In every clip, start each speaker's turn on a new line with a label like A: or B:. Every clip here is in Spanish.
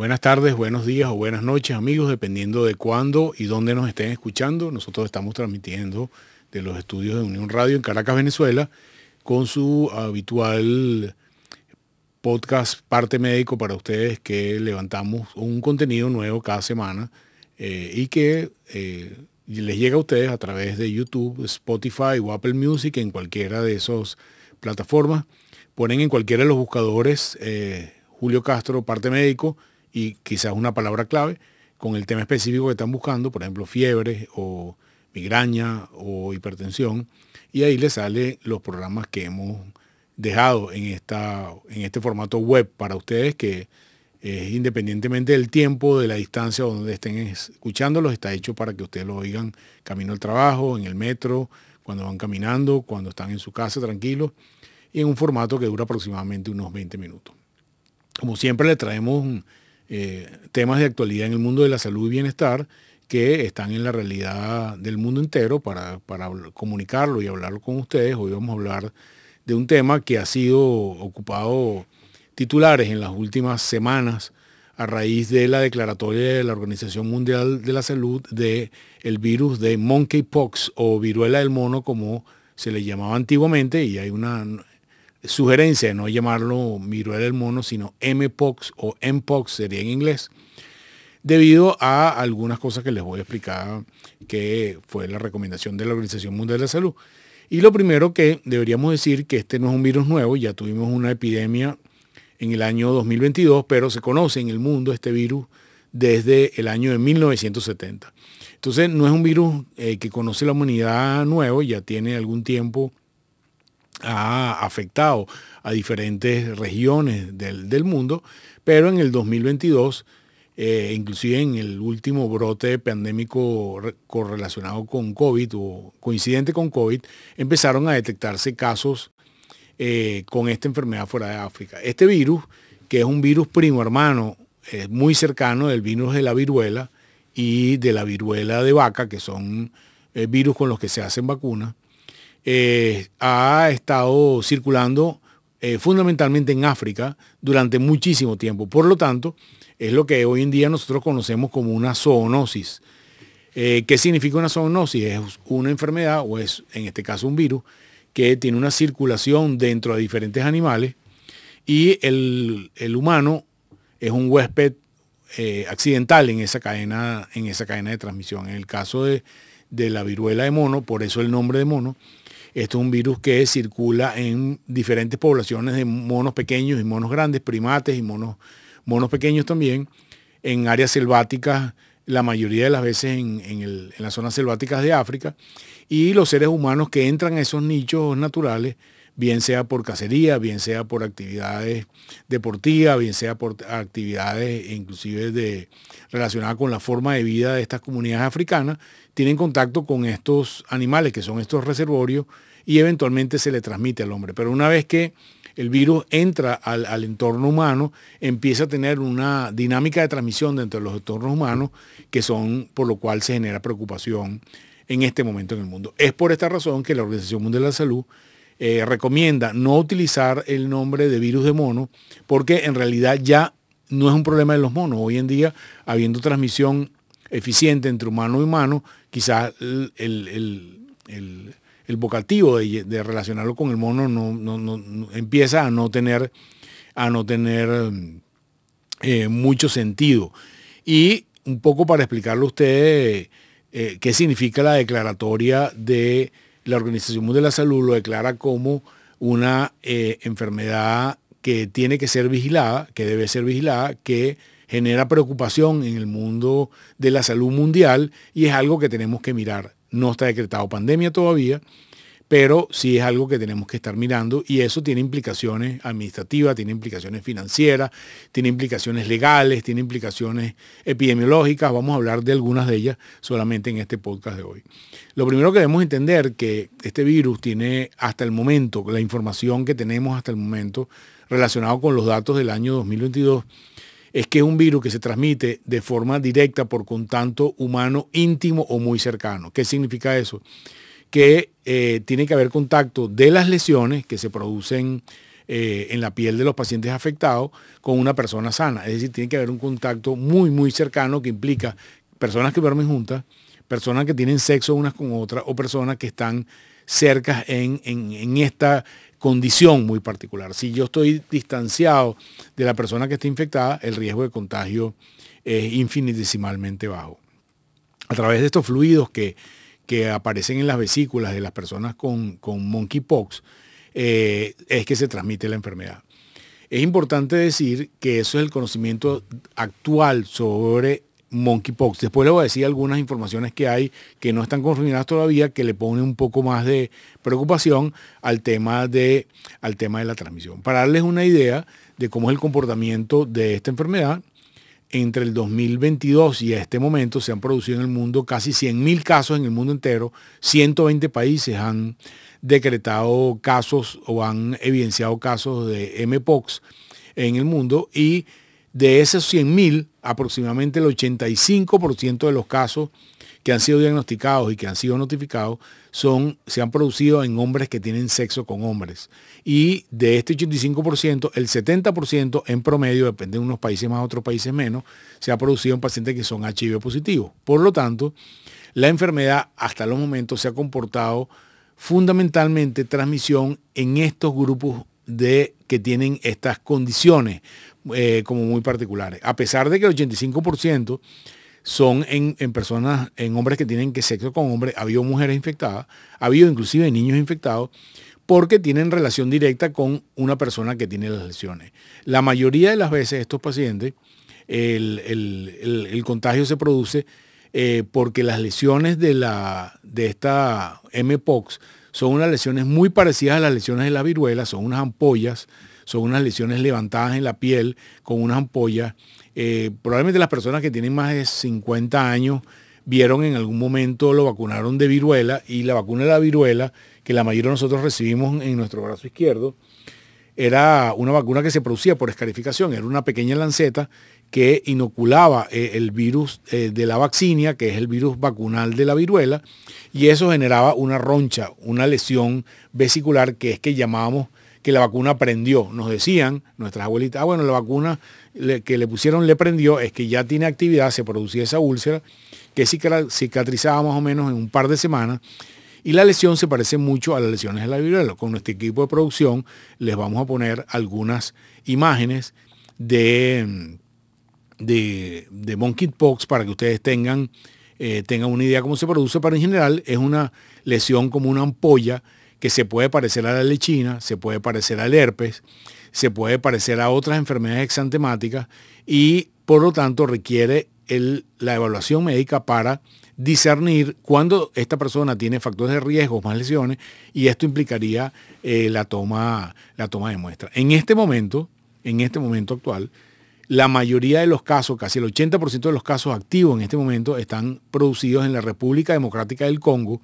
A: Buenas tardes, buenos días o buenas noches, amigos, dependiendo de cuándo y dónde nos estén escuchando. Nosotros estamos transmitiendo de los estudios de Unión Radio en Caracas, Venezuela, con su habitual podcast Parte Médico para ustedes, que levantamos un contenido nuevo cada semana y que les llega a ustedes a través de YouTube, Spotify o Apple Music, en cualquiera de esas plataformas. Ponen en cualquiera de los buscadores Julio Castro, Parte Médico, y quizás una palabra clave con el tema específico que están buscando, por ejemplo, fiebre o migraña o hipertensión, y ahí les salen los programas que hemos dejado en este formato web para ustedes, que independientemente del tiempo, de la distancia o donde estén escuchándolos, está hecho para que ustedes lo oigan camino al trabajo, en el metro, cuando van caminando, cuando están en su casa tranquilos, y en un formato que dura aproximadamente unos 20 minutos. Como siempre, le traemos temas de actualidad en el mundo de la salud y bienestar que están en la realidad del mundo entero para comunicarlo y hablarlo con ustedes. Hoy vamos a hablar de un tema que ha sido ocupado titulares en las últimas semanas a raíz de la declaratoria de la Organización Mundial de la Salud de el virus de monkeypox o viruela del mono, como se le llamaba antiguamente, y hay una sugerencia de no llamarlo viruela del mono, sino mpox o mpox sería en inglés, debido a algunas cosas que les voy a explicar, que fue la recomendación de la Organización Mundial de la Salud. Y lo primero que deberíamos decir, que este no es un virus nuevo, ya tuvimos una epidemia en el año 2022, pero se conoce en el mundo este virus desde el año de 1970. Entonces no es un virus que conoce la humanidad nuevo, ya tiene algún tiempo, ha afectado a diferentes regiones del mundo, pero en el 2022, inclusive en el último brote pandémico correlacionado con COVID o coincidente con COVID, empezaron a detectarse casos con esta enfermedad fuera de África. Este virus, que es un virus primo hermano, muy cercano del virus de la viruela y de la viruela de vaca, que son virus con los que se hacen vacunas, ha estado circulando fundamentalmente en África durante muchísimo tiempo. Por lo tanto, es lo que hoy en día nosotros conocemos como una zoonosis. ¿Qué significa una zoonosis? Es una enfermedad, o es en este caso un virus, que tiene una circulación dentro de diferentes animales, y el humano es un huésped accidental en esa cadena de transmisión. En el caso de la viruela de mono, por eso el nombre de mono, esto es un virus que circula en diferentes poblaciones de monos pequeños y monos grandes, primates y monos pequeños también, en áreas selváticas, la mayoría de las veces en las zonas selváticas de África, y los seres humanos que entran a esos nichos naturales, bien sea por cacería, bien sea por actividades deportivas, bien sea por actividades inclusive relacionadas con la forma de vida de estas comunidades africanas, tienen contacto con estos animales que son estos reservorios, y eventualmente se le transmite al hombre. Pero una vez que el virus entra al entorno humano, empieza a tener una dinámica de transmisión dentro de los entornos humanos, que son por lo cual se genera preocupación en este momento en el mundo. Es por esta razón que la Organización Mundial de la Salud recomienda no utilizar el nombre de virus de mono, porque en realidad ya no es un problema de los monos. Hoy en día, habiendo transmisión eficiente entre humano y humano, quizás el vocativo de relacionarlo con el mono no empieza a no tener mucho sentido. Y un poco para explicarle a ustedes qué significa la declaratoria de la Organización Mundial de la Salud, lo declara como una enfermedad que tiene que ser vigilada, que debe ser vigilada, que genera preocupación en el mundo de la salud mundial, y es algo que tenemos que mirar. No está decretado pandemia todavía, pero sí es algo que tenemos que estar mirando, y eso tiene implicaciones administrativas, tiene implicaciones financieras, tiene implicaciones legales, tiene implicaciones epidemiológicas. Vamos a hablar de algunas de ellas solamente en este podcast de hoy. Lo primero que debemos entender, que este virus tiene hasta el momento, la información que tenemos hasta el momento relacionado con los datos del año 2022, es que es un virus que se transmite de forma directa por contacto humano íntimo o muy cercano. ¿Qué significa eso? Que tiene que haber contacto de las lesiones que se producen en la piel de los pacientes afectados con una persona sana. Es decir, tiene que haber un contacto muy, muy cercano que implica personas que duermen juntas, personas que tienen sexo unas con otras o personas que están cerca en esta condición muy particular. Si yo estoy distanciado de la persona que está infectada, el riesgo de contagio es infinitesimalmente bajo. A través de estos fluidos que aparecen en las vesículas de las personas con monkeypox, es que se transmite la enfermedad. Es importante decir que eso es el conocimiento actual sobre monkeypox. Después le voy a decir algunas informaciones que hay que no están confirmadas todavía, que le ponen un poco más de preocupación al tema de la transmisión. Para darles una idea de cómo es el comportamiento de esta enfermedad, entre el 2022 y a este momento se han producido en el mundo casi 100.000 casos en el mundo entero. 120 países han decretado casos o han evidenciado casos de mpox en el mundo, y de esos 100.000, aproximadamente el 85% de los casos que han sido diagnosticados y que han sido notificados se han producido en hombres que tienen sexo con hombres. Y de este 85%, el 70% en promedio, depende de unos países más, otros países menos, se ha producido en pacientes que son HIV positivos. Por lo tanto, la enfermedad hasta los momentos se ha comportado fundamentalmente transmisión en estos grupos que tienen estas condiciones como muy particulares. A pesar de que el 85% son en personas, en hombres que tienen sexo con hombres, ha habido mujeres infectadas, ha habido inclusive niños infectados, porque tienen relación directa con una persona que tiene las lesiones. La mayoría de las veces estos pacientes, el contagio se produce porque las lesiones de esta mpox son unas lesiones muy parecidas a las lesiones de la viruela, son unas ampollas, son unas lesiones levantadas en la piel con unas ampollas. Probablemente las personas que tienen más de 50 años vieron en algún momento, lo vacunaron de viruela, y la vacuna de la viruela, que la mayoría de nosotros recibimos en nuestro brazo izquierdo, era una vacuna que se producía por escarificación, era una pequeña lanceta que inoculaba el virus de la vaccinia, que es el virus vacunal de la viruela, y eso generaba una roncha, una lesión vesicular, que es que llamábamos que la vacuna prendió. Nos decían nuestras abuelitas, bueno, la vacuna que le pusieron le prendió, es que ya tiene actividad, se producía esa úlcera que cicatrizaba más o menos en un par de semanas, y la lesión se parece mucho a las lesiones de la viruela. Con nuestro equipo de producción les vamos a poner algunas imágenes de monkeypox para que ustedes tengan una idea cómo se produce, pero en general es una lesión como una ampolla que se puede parecer a la lechina, se puede parecer al herpes, se puede parecer a otras enfermedades exantemáticas, y por lo tanto requiere la evaluación médica para discernir cuándo esta persona tiene factores de riesgo, más lesiones, y esto implicaría la toma de muestra. En este momento actual, la mayoría de los casos, casi el 80% de los casos activos en este momento, están producidos en la República Democrática del Congo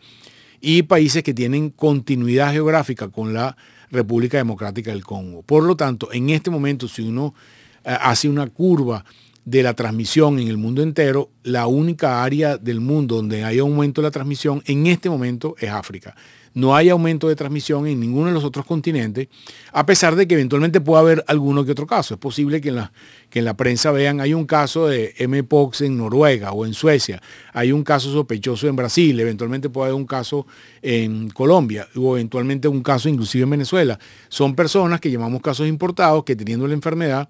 A: y países que tienen continuidad geográfica con la República Democrática del Congo. Por lo tanto, en este momento, si uno hace una curva de la transmisión en el mundo entero, la única área del mundo donde hay aumento de la transmisión en este momento es África. No hay aumento de transmisión en ninguno de los otros continentes, a pesar de que eventualmente pueda haber alguno que otro caso. Es posible que en la prensa vean, hay un caso de mpox en Noruega o en Suecia, hay un caso sospechoso en Brasil, eventualmente puede haber un caso en Colombia o eventualmente un caso inclusive en Venezuela. Son personas que llamamos casos importados que, teniendo la enfermedad,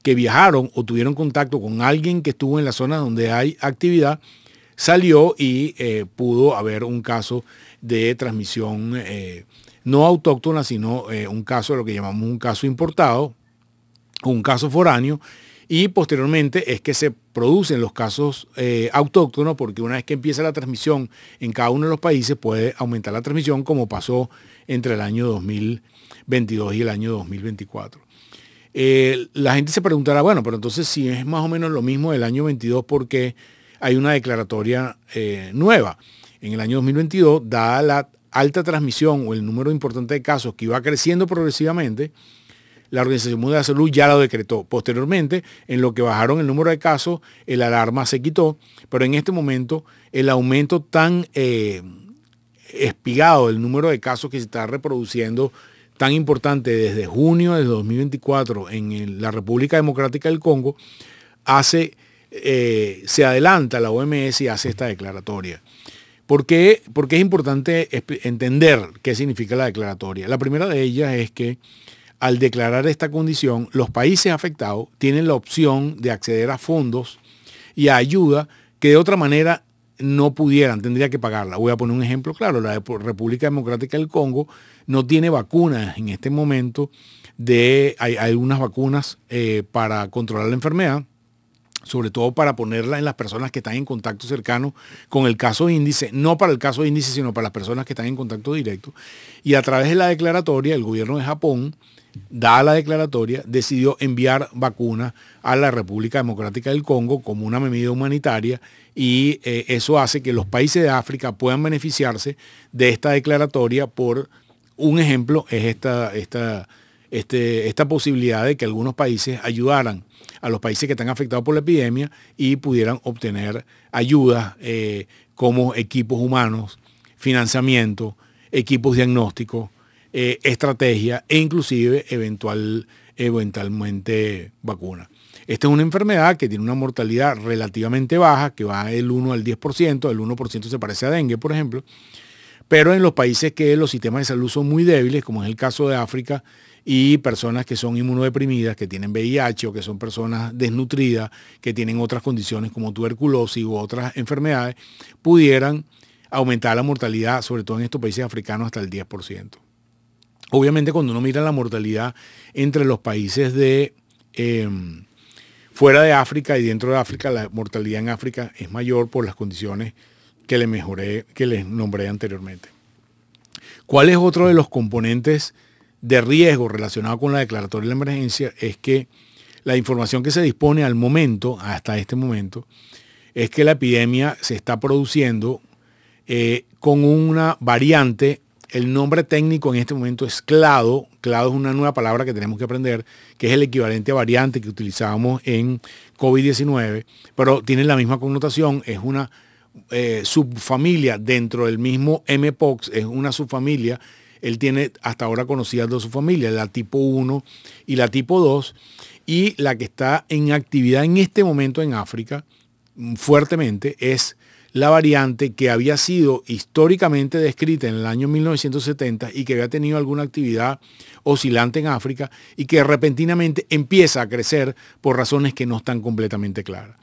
A: que viajaron o tuvieron contacto con alguien que estuvo en la zona donde hay actividad, salió y pudo haber un caso de transmisión no autóctona, sino un caso de lo que llamamos un caso importado, un caso foráneo, y posteriormente es que se producen los casos autóctonos, porque una vez que empieza la transmisión en cada uno de los países puede aumentar la transmisión, como pasó entre el año 2022 y el año 2024. La gente se preguntará, bueno, pero entonces si es más o menos lo mismo del año 22, ¿por qué hay una declaratoria nueva? En el año 2022, dada la alta transmisión o el número importante de casos que iba creciendo progresivamente, la Organización Mundial de la Salud ya lo decretó. Posteriormente, en lo que bajaron el número de casos, el alarma se quitó, pero en este momento el aumento tan espigado del número de casos que se está reproduciendo tan importante desde junio de 2024 la República Democrática del Congo, se adelanta la OMS y hace esta declaratoria. ¿Por qué? Porque es importante entender qué significa la declaratoria. La primera de ellas es que al declarar esta condición, los países afectados tienen la opción de acceder a fondos y a ayuda que de otra manera no pudieran, tendría que pagarla. Voy a poner un ejemplo claro. La República Democrática del Congo no tiene vacunas en este momento. Hay algunas vacunas para controlar la enfermedad, sobre todo para ponerla en las personas que están en contacto cercano con el caso índice, no para el caso índice, sino para las personas que están en contacto directo. Y a través de la declaratoria, el gobierno de Japón, dada la declaratoria, decidió enviar vacunas a la República Democrática del Congo como una medida humanitaria, y eso hace que los países de África puedan beneficiarse de esta declaratoria. Por un ejemplo es esta posibilidad de que algunos países ayudaran a los países que están afectados por la epidemia y pudieran obtener ayudas como equipos humanos, financiamiento, equipos diagnósticos, estrategia e inclusive eventualmente vacuna. Esta es una enfermedad que tiene una mortalidad relativamente baja, que va del 1 al 10%, el 1% se parece a dengue, por ejemplo, pero en los países que los sistemas de salud son muy débiles, como es el caso de África, y personas que son inmunodeprimidas, que tienen VIH o que son personas desnutridas, que tienen otras condiciones como tuberculosis u otras enfermedades, pudieran aumentar la mortalidad, sobre todo en estos países africanos, hasta el 10%. Obviamente, cuando uno mira la mortalidad entre los países de fuera de África y dentro de África, la mortalidad en África es mayor por las condiciones que les nombré anteriormente. ¿Cuál es otro de los componentes de riesgo relacionado con la declaratoria de la emergencia? Es que la información que se dispone al momento, hasta este momento, es que la epidemia se está produciendo con una variante. El nombre técnico en este momento es clado. Clado es una nueva palabra que tenemos que aprender, que es el equivalente a variante que utilizábamos en COVID-19, pero tiene la misma connotación. Es una subfamilia dentro del mismo Mpox, es una subfamilia. Él tiene hasta ahora conocidas dos subfamilias, la tipo 1 y la tipo 2, y la que está en actividad en este momento en África fuertemente es la variante que había sido históricamente descrita en el año 1970 y que había tenido alguna actividad oscilante en África y que repentinamente empieza a crecer por razones que no están completamente claras.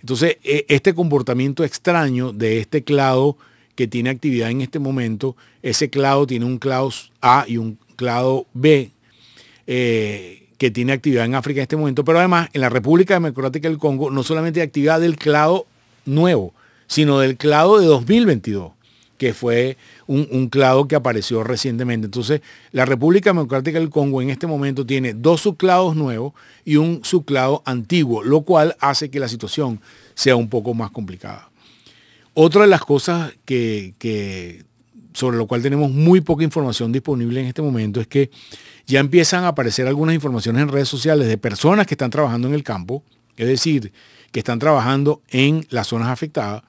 A: Entonces, este comportamiento extraño de este clado que tiene actividad en este momento, ese clado tiene un clado A y un clado B que tiene actividad en África en este momento, pero además en la República Democrática del Congo no solamente hay actividad del clado nuevo, sino del clado de 2022, que fue un clado que apareció recientemente. Entonces, la República Democrática del Congo en este momento tiene dos subclados nuevos y un subclado antiguo, lo cual hace que la situación sea un poco más complicada. Otra de las cosas sobre lo cual tenemos muy poca información disponible en este momento es que ya empiezan a aparecer algunas informaciones en redes sociales de personas que están trabajando en el campo, es decir, que están trabajando en las zonas afectadas,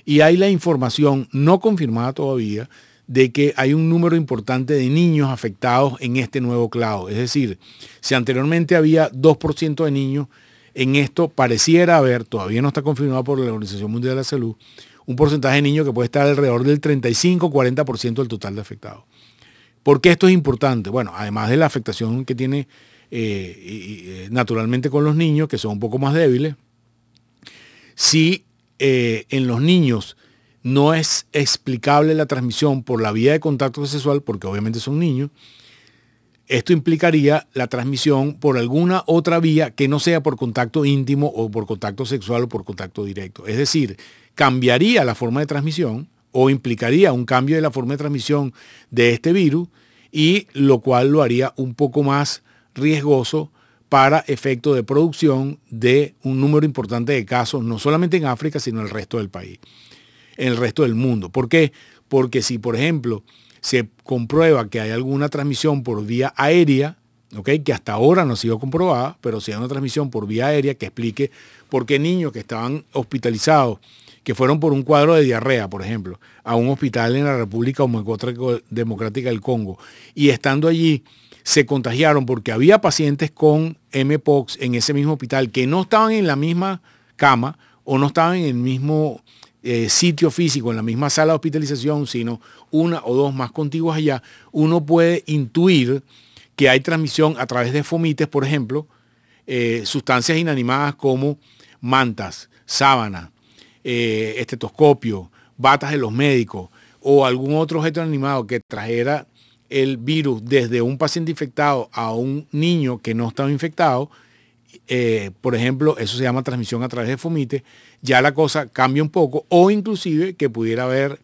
A: y hay la información no confirmada todavía de que hay un número importante de niños afectados en este nuevo clado. Es decir, si anteriormente había 2% de niños, en esto pareciera haber, todavía no está confirmado por la Organización Mundial de la Salud, un porcentaje de niños que puede estar alrededor del 35-40% del total de afectados. ¿Por qué esto es importante? Bueno, además de la afectación que tiene naturalmente con los niños, que son un poco más débiles, si en los niños no es explicable la transmisión por la vía de contacto sexual, porque obviamente son niños, esto implicaría la transmisión por alguna otra vía que no sea por contacto íntimo o por contacto sexual o por contacto directo. Es decir, cambiaría la forma de transmisión o implicaría un cambio de la forma de transmisión de este virus, y lo cual lo haría un poco más riesgoso para efecto de producción de un número importante de casos, no solamente en África, sino en el resto del país, en el resto del mundo. ¿Por qué? Porque si, por ejemplo, se comprueba que hay alguna transmisión por vía aérea, ¿okay?, que hasta ahora no ha sido comprobada, pero si hay una transmisión por vía aérea que explique por qué niños que estaban hospitalizados, que fueron por un cuadro de diarrea, por ejemplo, a un hospital en la República Democrática del Congo, y estando allí se contagiaron porque había pacientes con Mpox en ese mismo hospital que no estaban en la misma cama o no estaban en el mismo sitio físico, en la misma sala de hospitalización, sino una o dos más contiguas allá, uno puede intuir que hay transmisión a través de fomites, por ejemplo, sustancias inanimadas como mantas, sábana, estetoscopio, batas de los médicos o algún otro objeto animado que trajera el virus desde un paciente infectado a un niño que no estaba infectado, por ejemplo, eso se llama transmisión a través de fomite, ya la cosa cambia un poco, o inclusive que pudiera haber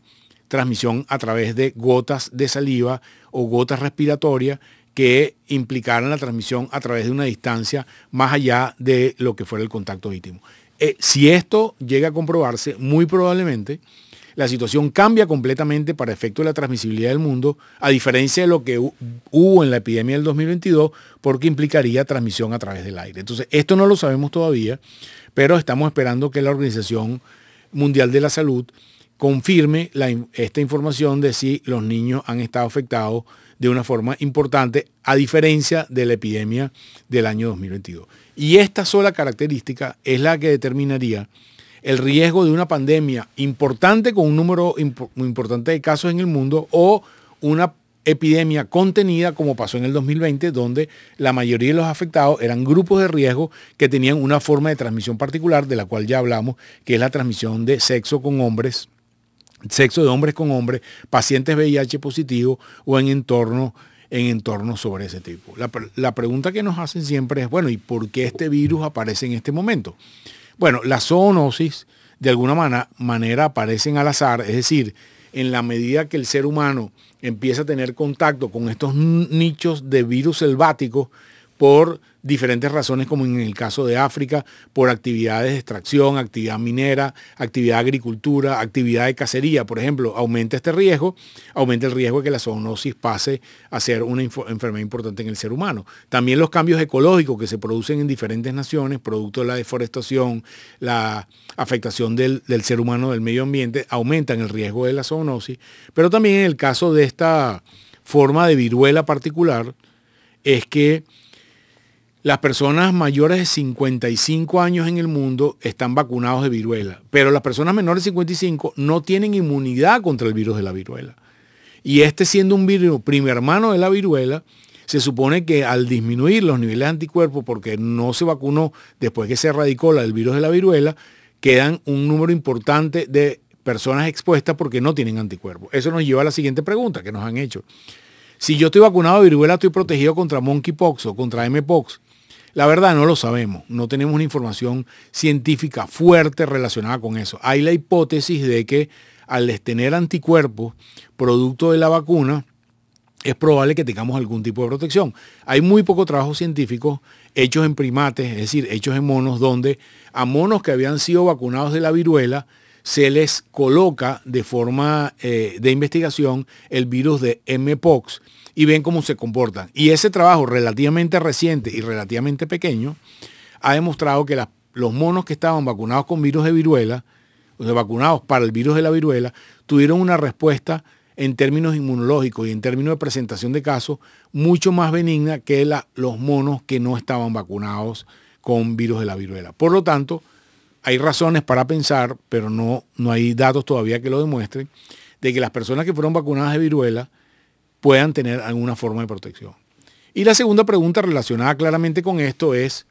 A: transmisión a través de gotas de saliva o gotas respiratorias que implicaran la transmisión a través de una distancia más allá de lo que fuera el contacto íntimo. Si esto llega a comprobarse, muy probablemente la situación cambia completamente para efecto de la transmisibilidad del mundo, a diferencia de lo que hubo en la epidemia del 2022, porque implicaría transmisión a través del aire. Entonces, esto no lo sabemos todavía, pero estamos esperando que la Organización Mundial de la Salud confirme esta información de si los niños han estado afectados de una forma importante, a diferencia de la epidemia del año 2022. Y esta sola característica es la que determinaría el riesgo de una pandemia importante con un número importante de casos en el mundo o una epidemia contenida como pasó en el 2020, donde la mayoría de los afectados eran grupos de riesgo que tenían una forma de transmisión particular, de la cual ya hablamos, que es la transmisión de sexo con hombres, sexo de hombres con hombres, pacientes VIH positivos o en entornos sobre ese tipo. La pregunta que nos hacen siempre es, bueno, ¿y por qué este virus aparece en este momento? Bueno, las zoonosis de alguna manera aparecen al azar, es decir, en la medida que el ser humano empieza a tener contacto con estos nichos de virus selváticos por diferentes razones, como en el caso de África, por actividades de extracción, actividad minera, actividad de agricultura, actividad de cacería, por ejemplo, aumenta este riesgo, aumenta el riesgo de que la zoonosis pase a ser una enfermedad importante en el ser humano. También los cambios ecológicos que se producen en diferentes naciones, producto de la deforestación, la afectación del ser humano, del medio ambiente, aumentan el riesgo de la zoonosis, pero también en el caso de esta forma de viruela particular, es que las personas mayores de 55 años en el mundo están vacunados de viruela, pero las personas menores de 55 no tienen inmunidad contra el virus de la viruela. Y este, siendo un virus primo hermano de la viruela, se supone que al disminuir los niveles de anticuerpos, porque no se vacunó después que se erradicó el virus de la viruela, quedan un número importante de personas expuestas porque no tienen anticuerpos. Eso nos lleva a la siguiente pregunta que nos han hecho. Si yo estoy vacunado de viruela, ¿estoy protegido contra monkeypox o contra mpox? La verdad no lo sabemos, no tenemos una información científica fuerte relacionada con eso. Hay la hipótesis de que al tener anticuerpos producto de la vacuna, es probable que tengamos algún tipo de protección. Hay muy poco trabajo científico hechos en primates, es decir, hechos en monos, donde a monos que habían sido vacunados de la viruela se les coloca de forma de investigación el virus de mpox y ven cómo se comportan. Y ese trabajo relativamente reciente y relativamente pequeño ha demostrado que los monos que estaban vacunados con virus de viruela, o sea, vacunados para el virus de la viruela, tuvieron una respuesta en términos inmunológicos y en términos de presentación de casos mucho más benigna que los monos que no estaban vacunados con virus de la viruela. Por lo tanto, hay razones para pensar, pero no hay datos todavía que lo demuestren, de que las personas que fueron vacunadas de viruela puedan tener alguna forma de protección. Y la segunda pregunta relacionada claramente con esto es,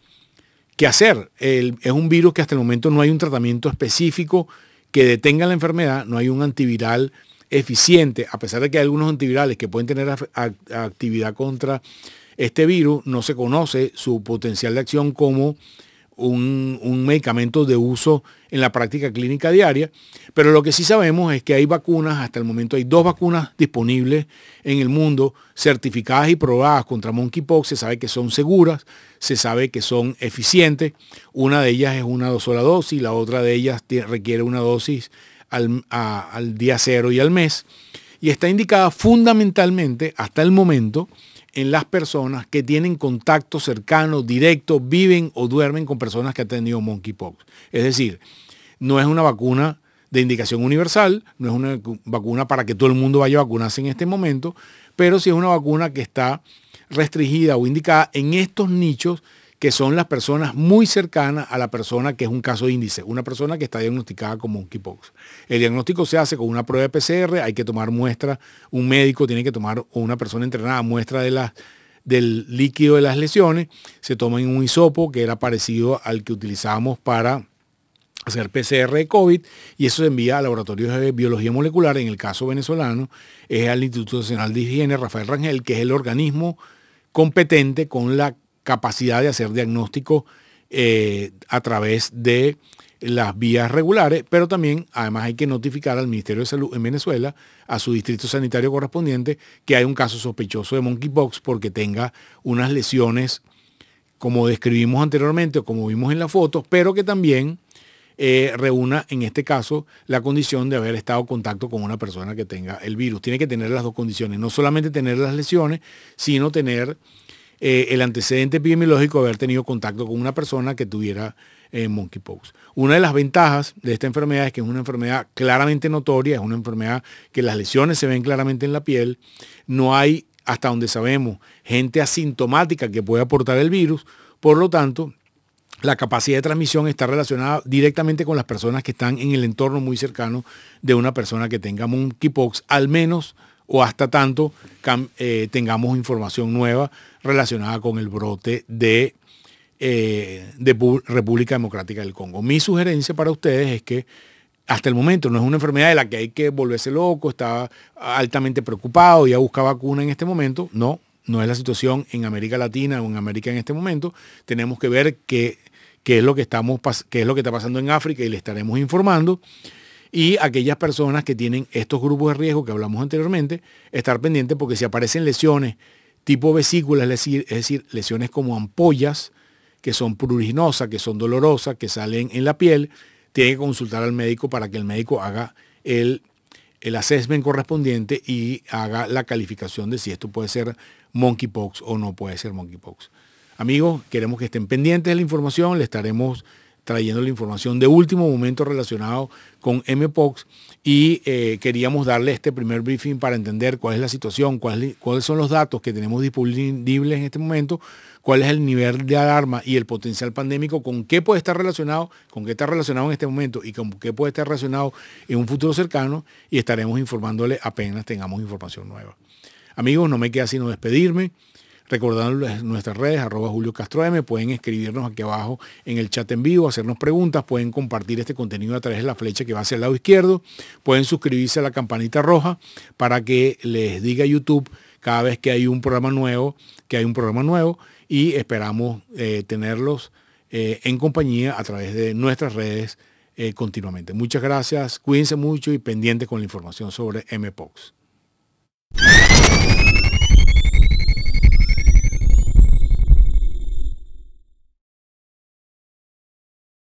A: ¿qué hacer? Es un virus que hasta el momento no hay un tratamiento específico que detenga la enfermedad, no hay un antiviral eficiente, a pesar de que hay algunos antivirales que pueden tener actividad contra este virus, no se conoce su potencial de acción como un medicamento de uso en la práctica clínica diaria, pero lo que sí sabemos es que hay vacunas, hasta el momento hay 2 vacunas disponibles en el mundo, certificadas y probadas contra monkeypox, se sabe que son seguras, se sabe que son eficientes, una de ellas es una sola dosis, la otra de ellas requiere una dosis al día 0 y al mes, y está indicada fundamentalmente hasta el momento en las personas que tienen contacto cercano, directo, viven o duermen con personas que han tenido monkeypox. Es decir, no es una vacuna de indicación universal, no es una vacuna para que todo el mundo vaya a vacunarse en este momento, pero sí es una vacuna que está restringida o indicada en estos nichos que son las personas muy cercanas a la persona que es un caso índice, una persona que está diagnosticada con monkeypox. El diagnóstico se hace con una prueba de PCR, hay que tomar muestra, un médico tiene que tomar, o una persona entrenada, muestra del líquido de las lesiones, se toma en un hisopo que era parecido al que utilizábamos para hacer PCR de COVID, y eso se envía a laboratorios de biología molecular. En el caso venezolano es al Instituto Nacional de Higiene Rafael Rangel, que es el organismo competente con la capacidad de hacer diagnóstico a través de las vías regulares, pero también además hay que notificar al Ministerio de Salud en Venezuela, a su distrito sanitario correspondiente, que hay un caso sospechoso de monkeypox porque tenga unas lesiones como describimos anteriormente o como vimos en la foto, pero que también reúna en este caso la condición de haber estado en contacto con una persona que tenga el virus. Tiene que tener las dos condiciones, no solamente tener las lesiones, sino tener el antecedente epidemiológico de haber tenido contacto con una persona que tuviera monkeypox. Una de las ventajas de esta enfermedad es que es una enfermedad claramente notoria, es una enfermedad que las lesiones se ven claramente en la piel, no hay, hasta donde sabemos, gente asintomática que pueda portar el virus, por lo tanto, la capacidad de transmisión está relacionada directamente con las personas que están en el entorno muy cercano de una persona que tenga monkeypox, al menos o hasta tanto tengamos información nueva relacionada con el brote de República Democrática del Congo. Mi sugerencia para ustedes es que hasta el momento no es una enfermedad de la que hay que volverse loco, está altamente preocupado, ya busca vacuna en este momento. No es la situación en América Latina o en América en este momento. Tenemos que ver qué es lo que está pasando en África y le estaremos informando. Y aquellas personas que tienen estos grupos de riesgo que hablamos anteriormente, estar pendientes porque si aparecen lesiones tipo vesícula, es decir, lesiones como ampollas, que son pruriginosas, que son dolorosas, que salen en la piel, tiene que consultar al médico para que el médico haga el assessment correspondiente y haga la calificación de si esto puede ser monkeypox o no puede ser monkeypox. Amigos, queremos que estén pendientes de la información, le estaremos trayendo la información de último momento relacionado con mpox y queríamos darle este primer briefing para entender cuál es la situación, cuáles son los datos que tenemos disponibles en este momento, cuál es el nivel de alarma y el potencial pandémico, con qué puede estar relacionado, con qué está relacionado en este momento y con qué puede estar relacionado en un futuro cercano, y estaremos informándole apenas tengamos información nueva. Amigos, no me queda sino despedirme. Recordándoles nuestras redes, @JulioCastroM, pueden escribirnos aquí abajo en el chat en vivo, hacernos preguntas, pueden compartir este contenido a través de la flecha que va hacia el lado izquierdo, pueden suscribirse a la campanita roja para que les diga YouTube cada vez que hay un programa nuevo, y esperamos tenerlos en compañía a través de nuestras redes continuamente. Muchas gracias, cuídense mucho y pendientes con la información sobre mpox.